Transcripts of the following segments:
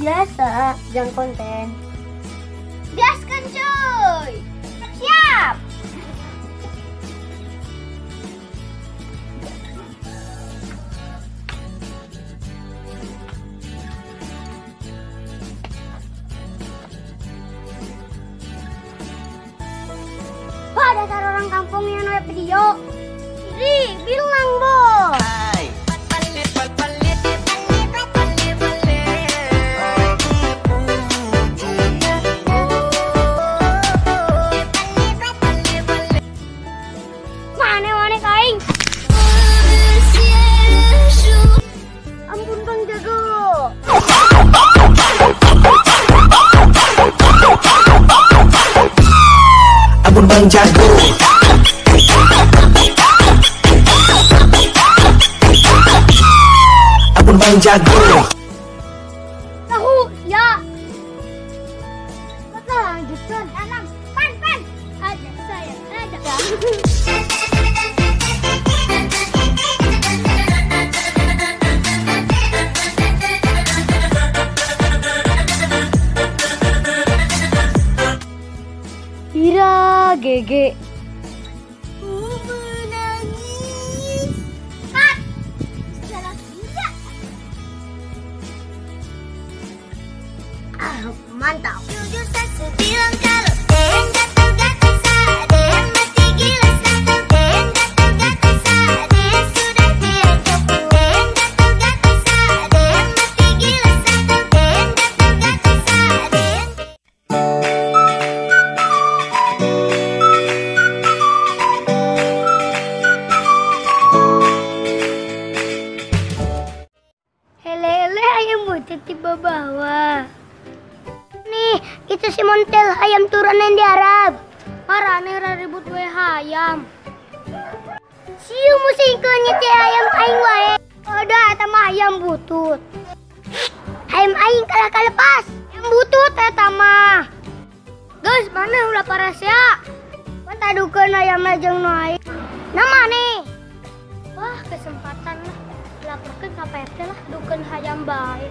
biasa, jangan konten. Gaskan cuy. Siap. Wah, dasar orang kampung yang nge video. Ri, bilang bos. Mana kain? Ampun Bang Jago. Ampun Bang Jago. Ampun Bang Jago. Tahu ya. Kita lanjutkan. Tanam. Pan. Ada saya. Ada. Ira GG. Menangis. Kat. Jalan gila. Mantap. Jujur saya bilang kalau yang gatal-gatal ada yang mati gila satu yang gatal-gatal ada yang sudah dianggap yang gatal-gatal ada yang mati gila satu yang gatal-gatal ada yang Hele ayam butut di bawah. Nih, itu si Montel ayam turunan di Arab. Marane ribut we ayam. Siu musim ke ayam aing wae. Ada eta mah ayam butut. Ayam aing kalah lepas. Ayam butut eta mah. Guys, mana ulah paras ya? Mata dukeun ayam jeung nu aing. Nama nih. Wah, kesempatan lah. Laporkeun ka PRT lah dukeun hayam bae.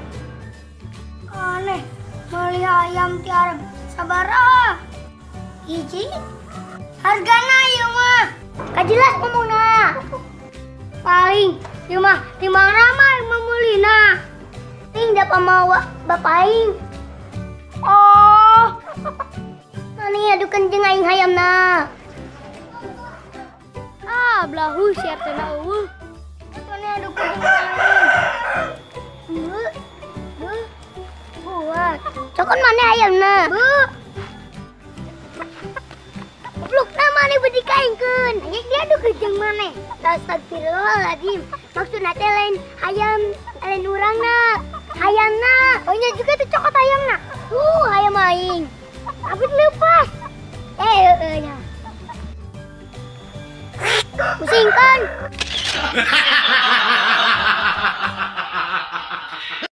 Aneh. Beli ayam ti Arab sabaraha? Hiji. Hargana ieu mah. Kajelas ngomongna. Paling ieu mah di mana mah yang meulina. Ting da pamawa bapak aing. Oh. Mani adukeun jeung aing hayamna. Ah, blahu siar teh na eueuh. Mani adukeun jeung aing. Buat. Cokon mana ayamna? Bu. Goblok nama nih bedi kaingkeun. Anya dia adu jeung maneh. Astagfirullahaladzim. Maksudna teh lain ayam, lain urangna. Ayamna. Oh nya juga tuh